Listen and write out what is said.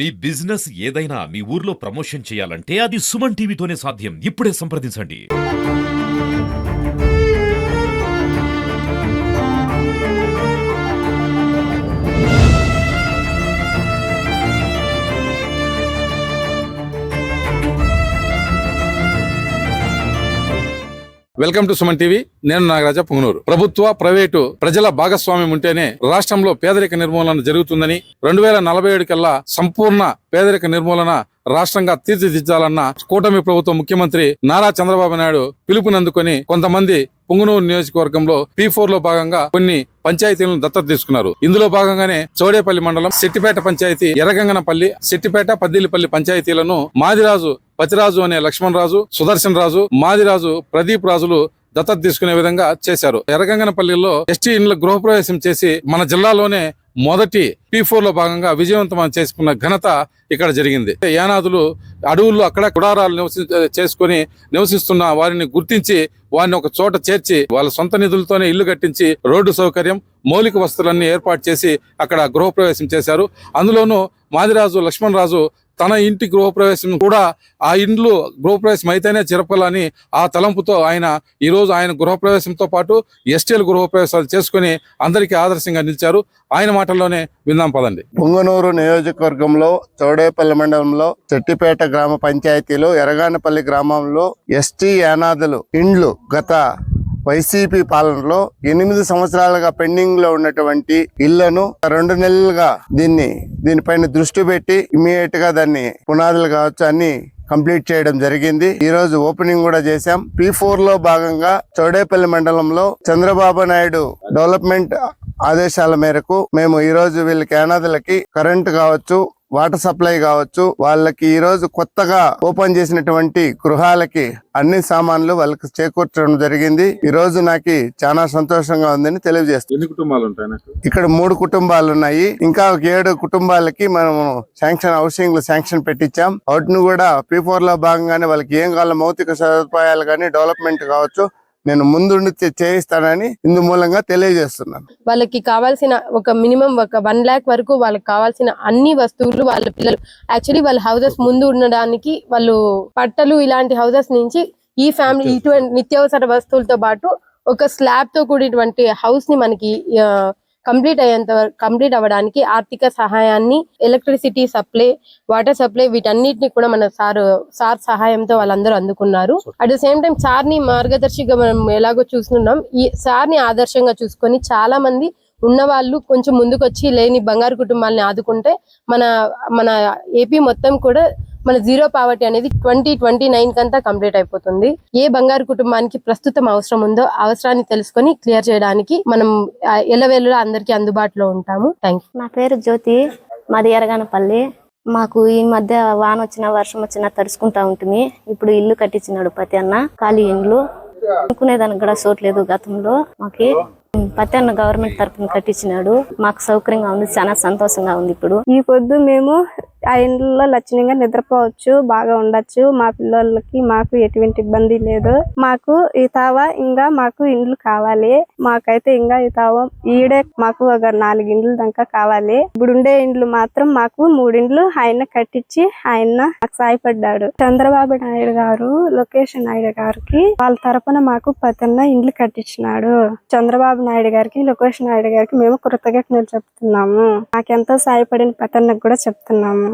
మీ business ఏదైనా మీ ఊర్లో promotion చేయాలంటే అది సుమన్ టీవీతోనే సాధ్యం. ఇప్పుడే సంప్రదించండి. Welcome to Suman TV. నేను నాగరాజ పుంగనూరు. ప్రభుత్వ ప్రైవేటు ప్రజల భాగస్వామ్యం ఉంటేనే రాష్ట్రంలో పేదరిక నిర్మూలన జరుగుతుందని 2047 కల్లా సంపూర్ణ పేదరిక నిర్మూలన రాష్ట్రంగా తీర్చిదిద్దాలన్న కూటమి ప్రభుత్వం ముఖ్యమంత్రి నారా చంద్రబాబు నాయుడు పిలుపునందుకొని కొంతమంది పుంగనూరు నియోజకవర్గంలో P4 లో భాగంగా కొన్ని పంచాయతీలను దత్తత తీసుకున్నారు. ఇందులో భాగంగానే చౌడేపల్లి మండలం సిట్టిపేట పంచాయతీ, ఎర్రగంగనపల్లి, సిట్టిపేట, పద్దిలిపల్లి పంచాయతీలను మాదిరాజు పతిరాజు అనే లక్ష్మణ్ రాజు, సుదర్శన్ రాజు, మాదిరాజు ప్రదీప్ రాజులు దత్తత తీసుకునే విధంగా చేశారు. ఎర్రగంగనపల్లిలో ఎస్టీ ఇండ్ల గృహప్రవేశం చేసి మన జిల్లాలోనే మొదటి P4 లో భాగంగా విజయవంతం చేసుకున్న ఘనత ఇక్కడ జరిగింది. యానాదులు అడవుల్లో అక్కడ గుడారాలు చేసుకుని నివసిస్తున్న వారిని గుర్తించి వారిని ఒక చోట చేర్చి వాళ్ళ సొంత నిధులతోనే ఇల్లు కట్టించి రోడ్డు సౌకర్యం, మౌలిక వసతులన్నీ ఏర్పాటు చేసి అక్కడ గృహప్రవేశం చేశారు. అందులోనూ మాదిరాజు లక్ష్మణ్ రాజు తన ఇంటి గృహప్రవేశం కూడా ఆ ఇండ్లు గృహప్రవేశం అయితేనే జరపాలని ఆ తలంపుతో ఈ రోజు ఆయన గృహప్రవేశంతో పాటు ఎస్టీల గృహప్రవేశాలు చేసుకుని అందరికీ ఆదర్శంగా నిలిచారు. ఆయన మాటల్లోనే విందాం పదండి. పుంగనూరు నియోజకవర్గంలో చౌడేపల్లి మండలంలో చెట్టిపేట గ్రామ పంచాయతీలో ఎర్రగానపల్లి గ్రామంలో ఎస్టీ యానాదులు ఇండ్లు గత వైసీపీ పాలనలో 8 సంవత్సరాలుగా పెండింగ్ లో ఉన్నటువంటి ఇళ్లను 2 నెలలుగా దీనిపైన దృష్టి పెట్టి ఇమీడియట్ గా దాన్ని పునాదులు కావచ్చు అన్ని కంప్లీట్ చేయడం జరిగింది. ఈ రోజు ఓపెనింగ్ కూడా చేశాం. P4 లో భాగంగా చౌడేపల్లి మండలంలో చంద్రబాబు నాయుడు డెవలప్మెంట్ ఆదేశాల మేరకు మేము ఈ రోజు వీళ్ళకి అనాథలకి కరెంట్ కావచ్చు, వాటర్ సప్లై కావచ్చు, వాళ్ళకి ఈ రోజు కొత్తగా ఓపెన్ చేసినటువంటి గృహాలకి అన్ని సామాన్లు వాళ్ళకి చేకూర్చడం జరిగింది. ఈ రోజు నాకు చాలా సంతోషంగా ఉందని తెలియజేస్తాను. ఎన్ని కుటుంబాలు ఉంటాయి? ఇక్కడ 3 కుటుంబాలు ఉన్నాయి. ఇంకా 7 కుటుంబాలకి మనము హౌసింగ్ శాంక్షన్ పెట్టించాం. వాటిని కూడా P4 లో భాగంగానే వాళ్ళకి ఏం కావాలో మౌలిక సదుపాయాలు కానీ డెవలప్మెంట్ కావచ్చు నేను ముందుండి చేయిస్తానని ఇందు మూలంగా తెలియజేస్తున్నాను. వాళ్ళకి కావాల్సిన ఒక మినిమం ఒక 1 lakh వరకు వాళ్ళకి కావాల్సిన అన్ని వస్తువులు వాళ్ళ పిల్లలు యాక్చువల్లీ వాళ్ళ హౌసెస్ ముందు ఉండడానికి వాళ్ళు పట్టలు ఇలాంటి హౌసెస్ నుంచి ఈ ఫ్యామిలీ ఇటువంటి నిత్యావసర వస్తువులతో పాటు ఒక స్లాబ్ తో కూడినటువంటి హౌస్ ని మనకి కంప్లీట్ అవ్వడానికి ఆర్థిక సహాయాన్ని, ఎలక్ట్రిసిటీ సప్లై, వాటర్ సప్లై వీటన్నిటిని కూడా మన సార్ సహాయంతో వాళ్ళందరూ అందుకున్నారు. At the same time sir ని మార్గదర్శిగా మనం ఎలాగో చూస్తున్నాం. ఈ సార్ ని ఆదర్శంగా చూసుకొని చాలా మంది ఉన్నవాళ్ళు కొంచెం ముందుకొచ్చి లేని బంగారు కుటుంబాలని ఆదుకుంటే మన ఏపీ మొత్తం కూడా మన జీరో పావర్టీ అనేది 2029 కంతా కంప్లీట్ అయిపోతుంది. ఏ బంగారు కుటుంబానికి ప్రస్తుతం అవసరం ఉందో అవసరాన్ని తెలుసుకొని క్లియర్ చేయడానికి మనం ఎల్లవేళలా అందరికీ అందుబాటులో ఉంటాము. Thank you. నా పేరు జ్యోతి, మాది ఎర్రగానపల్లి. మాకు ఈ మధ్య వాన వచ్చినా వర్షం వచ్చినా తడుచుకుంటా ఉంటుంది. ఇప్పుడు ఇల్లు కట్టించినాడు పతి అన్న. ఖాళీ ఇండ్లు అనుకునేదానికి కూడా చోట్లేదు. గతంలో మాకి పతి అన్న గవర్నమెంట్ తరఫున కట్టించినాడు. మాకు సౌకర్యంగా ఉంది, చాలా సంతోషంగా ఉంది. ఇప్పుడు ఈ పొద్దు మేము ఆ ఇండ్లలో లక్షణంగా నిద్రపోవచ్చు, బాగా ఉండొచ్చు. మా పిల్లలకి మాకు ఎటువంటి ఇబ్బంది లేదు. మాకు ఈ తావ ఇంకా మాకు ఇండ్లు కావాలి. మాకైతే ఇంకా ఈ తావ ఈడే మాకు ఒక 4 ఇండ్లు దాకా కావాలి. ఇప్పుడు ఉండే ఇండ్లు మాత్రం మాకు 3 ఇండ్లు ఆయన కట్టించి ఆయన మాకు సాయపడ్డాడు. చంద్రబాబు నాయుడు గారు, లోకేష్ నాయుడు గారికి వాళ్ళ తరపున మాకు పతన్న ఇండ్లు కట్టించినాడు. చంద్రబాబు నాయుడు గారికి, లోకేష్ నాయుడు గారికి మేము కృతజ్ఞతలు చెప్తున్నాము. మాకెంతో సాయపడిన పతన్నకు కూడా చెప్తున్నాము.